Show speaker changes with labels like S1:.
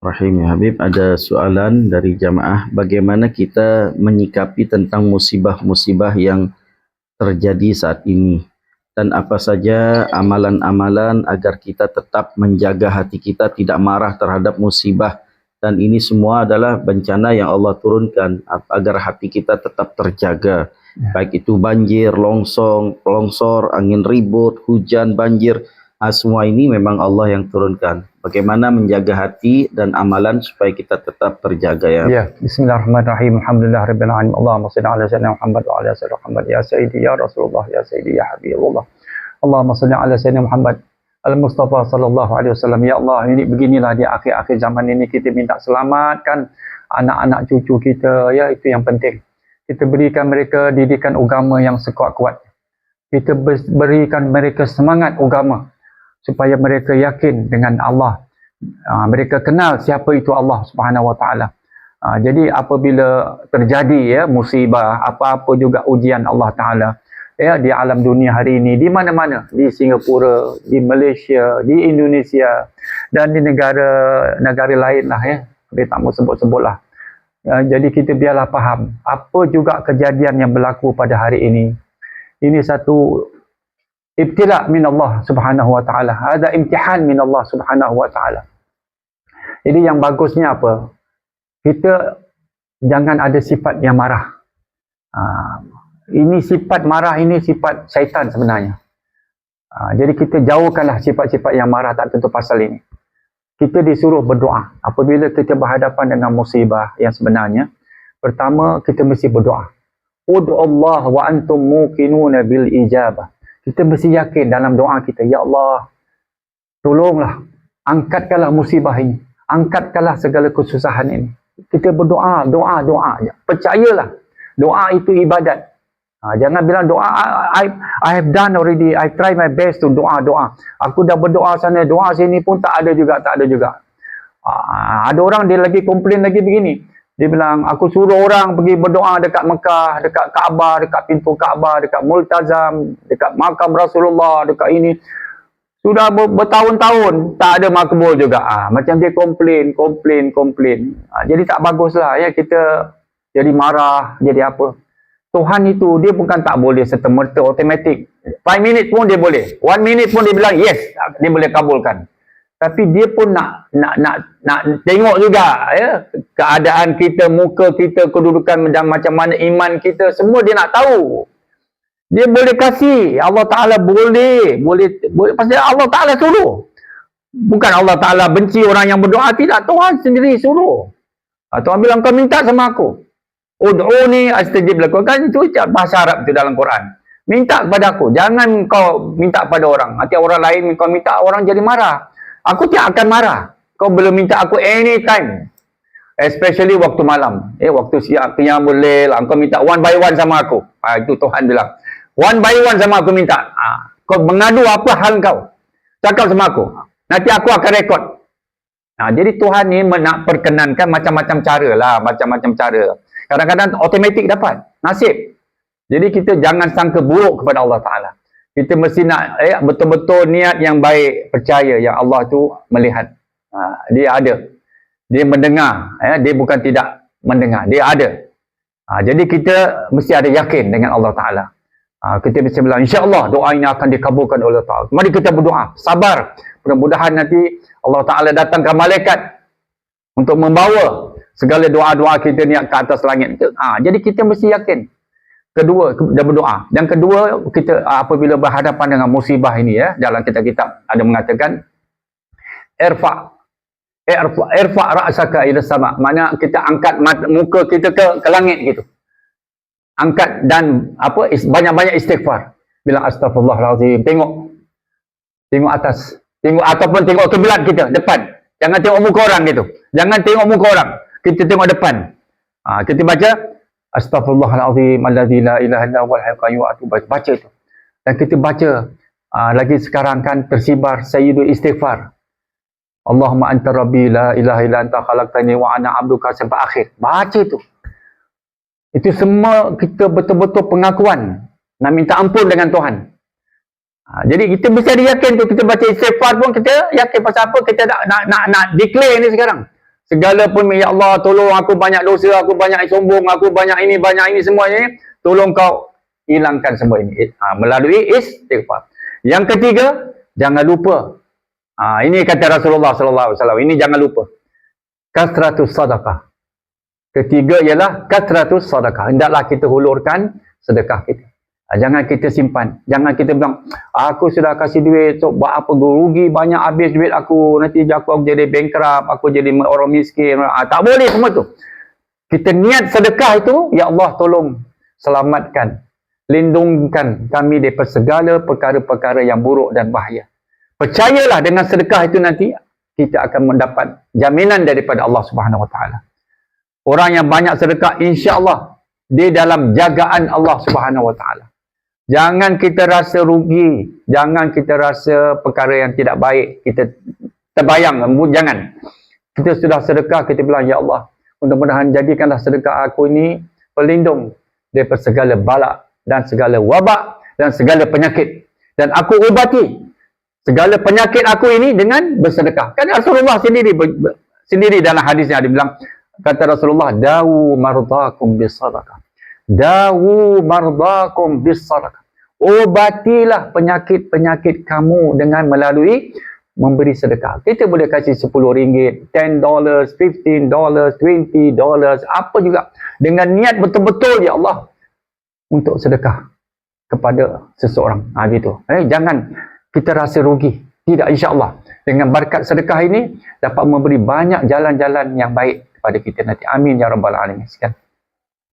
S1: Rahim ya Habib, ada soalan dari jamaah, bagaimana kita menyikapi tentang musibah-musibah yang terjadi saat ini dan apa saja amalan-amalan agar kita tetap menjaga hati kita tidak marah terhadap musibah, dan ini semua adalah bencana yang Allah turunkan agar hati kita tetap terjaga, baik itu banjir, longsor, angin ribut, hujan, banjir. Semua ini memang Allah yang turunkan. Bagaimana menjaga hati dan amalan supaya kita tetap terjaga ya.
S2: Ya, bismillahirrahmanirrahim. Alhamdulillahirabbil alamin. Allahumma shalli ala sayyidina Muhammad wa ala sayyidina Muhammad ya sayyidi ya Rasulullah ya sayyidi ya Habibullah. Allahumma shalli ala sayyidina Muhammad al-Mustafa sallallahu alaihi wasallam. Ya Allah, ini beginilah di akhir-akhir zaman ini kita minta selamatkan anak-anak cucu kita, ya, itu yang penting. Kita berikan mereka didikan agama yang sekuat-kuat. Kita berikan mereka semangat agama supaya mereka yakin dengan Allah. Mereka kenal siapa itu Allah Subhanahu Wa Taala. Jadi apabila terjadi ya musibah, apa-apa juga ujian Allah Taala ya di alam dunia hari ini, di mana-mana, di Singapura, di Malaysia, di Indonesia dan di negara lain lah ya. Kita tak mau sebut-sebutlah. Jadi kita biarlah faham apa juga kejadian yang berlaku pada hari ini. Ini satu ibtila min Allah Subhanahu Wa Taala. Ada imtihan min Allah Subhanahu Wa Taala. Jadi yang bagusnya apa? Kita jangan ada sifat yang marah. Ini sifat marah, ini sifat syaitan sebenarnya. Jadi kita jauhkanlah sifat-sifat yang marah tak tentu pasal ini. Kita disuruh berdoa. Apabila kita berhadapan dengan musibah yang sebenarnya, pertama kita mesti berdoa. Ud'u Allah wa antum muqinuna bil ijabah. Kita mesti yakin dalam doa kita, ya Allah, tolonglah, angkatkanlah musibah ini, angkatkanlah segala kesusahan ini. Kita berdoa, doa. Percayalah, doa itu ibadat. Jangan bilang doa, I have done already, I try my best to doa. Aku dah berdoa sana, doa sini pun tak ada juga. Ada orang dia lagi komplain lagi begini. Dia bilang, aku suruh orang pergi berdoa dekat Mekah, dekat Kaabah, dekat pintu Kaabah, dekat Multazam, dekat makam Rasulullah, dekat ini. Sudah bertahun-tahun, tak ada makbul juga. Macam dia komplain. Jadi tak baguslah ya kita jadi marah, jadi apa. Tuhan itu, dia bukan tak boleh serta-merta automatik. 5 minit pun dia boleh. 1 minute pun dia bilang, yes, dia boleh kabulkan. Tapi dia pun nak tengok juga ya, keadaan kita, muka kita, kedudukan dan macam mana iman kita, semua dia nak tahu. Dia boleh kasih, Allah Ta'ala boleh pasal Allah Ta'ala suruh. Bukan Allah Ta'ala benci orang yang berdoa, tidak, Tuhan sendiri suruh. Tuhan bilang, kau minta sama aku. Ud'uni astajib lakum. Kan itu bahasa Arab itu dalam Quran. Minta kepada aku, jangan kau minta pada orang. Nanti orang lain kau minta, orang jadi marah. Aku tidak akan marah. Kau boleh minta aku anytime. Especially waktu malam. Waktu siap qiyamul lail, kau minta one by one sama aku. Itu Tuhan bilang. One by one sama aku minta. Kau mengadu apa hal kau. Cakap sama aku. Nanti aku akan rekod. Jadi Tuhan ni nak perkenankan macam-macam cara lah. Macam-macam cara. Kadang-kadang automatik dapat. Nasib. Jadi kita jangan sangka buruk kepada Allah Ta'ala. Kita mesti nak betul-betul niat yang baik, percaya yang Allah tu melihat. Dia ada. Dia mendengar. Dia bukan tidak mendengar. Dia ada. Jadi kita mesti ada yakin dengan Allah Ta'ala. Kita mesti bilang, insya-Allah doa ini akan dikabulkan oleh Allah Ta'ala. Mari kita berdoa. Sabar. Mudah-mudahan nanti Allah Ta'ala datangkan malaikat untuk membawa segala doa-doa kita niat ke atas langit. Jadi kita mesti yakin. Kedua, dah berdoa. Dan kedua, kita apabila berhadapan dengan musibah ini ya, dalam kitab-kitab ada mengatakan irfa ra'saka ila sama. Mana kita angkat muka kita ke langit gitu. Angkat dan banyak-banyak istighfar. Bilang astagfirullahalazim. Tengok atas. Ataupun tengok kiblat kita depan. Jangan tengok muka orang gitu. Jangan tengok muka orang. Kita tengok depan. Kita baca Astaghfirullahalazim alladzi la ilaha illa huwal hayyul qayyum, baca itu. Dan kita baca lagi sekarang kan tersibar sayyidul istighfar. Allahumma anta rabbi la ilaha illa anta khalaqtani wa ana 'abduka sampai akhir. Baca itu. Itu semua kita betul-betul pengakuan nak minta ampun dengan Tuhan. Jadi kita mesti ada yakin tu. Kita baca istighfar pun kita yakin pasal apa? Kita nak declare ni sekarang. segala pun, ya Allah tolong aku banyak dosa, aku banyak sombong, aku banyak ini semua ini, tolong kau hilangkan semua ini. Melalui istighfar. Yang ketiga, jangan lupa. Ini kata Rasulullah sallallahu alaihi wasallam, ini jangan lupa. Kasratus sadaqah. Ketiga ialah kasratus sadaqah. Hendaklah kita hulurkan sedekah kita. Jangan kita simpan. Jangan kita bilang, aku sudah kasih duit, so buat apa, rugi banyak, habis duit aku, nanti aku jadi bankrupt, aku jadi orang miskin. Tak boleh semua tu. Kita niat sedekah itu, ya Allah tolong selamatkan, lindungkan kami daripada segala perkara-perkara yang buruk dan bahaya. Percayalah dengan sedekah itu nanti, kita akan mendapat jaminan daripada Allah Subhanahu Wa Taala. Orang yang banyak sedekah, insya-Allah dia dalam jagaan Allah Subhanahu Wa Taala. Jangan kita rasa rugi, jangan kita rasa perkara yang tidak baik, kita terbayang, jangan. Kita sudah sedekah, kita bilang, ya Allah, mudah-mudahan jadikanlah sedekah aku ini pelindung daripada segala bala dan segala wabak dan segala penyakit. Dan aku ubati segala penyakit aku ini dengan bersedekah. Kan Rasulullah sendiri dalam hadisnya dia bilang, kata Rasulullah, dawu mardakum bisadaqah. Dawu mardakum bisadaqah. Obatilah penyakit-penyakit kamu dengan melalui memberi sedekah. Kita boleh kasih RM10, $10, $15, $20, apa juga. Dengan niat betul-betul, ya Allah, untuk sedekah kepada seseorang. Gitu. Jangan kita rasa rugi. Tidak, insya-Allah. Dengan berkat sedekah ini dapat memberi banyak jalan-jalan yang baik kepada kita nanti. Amin ya rabbal alamin. Sekian.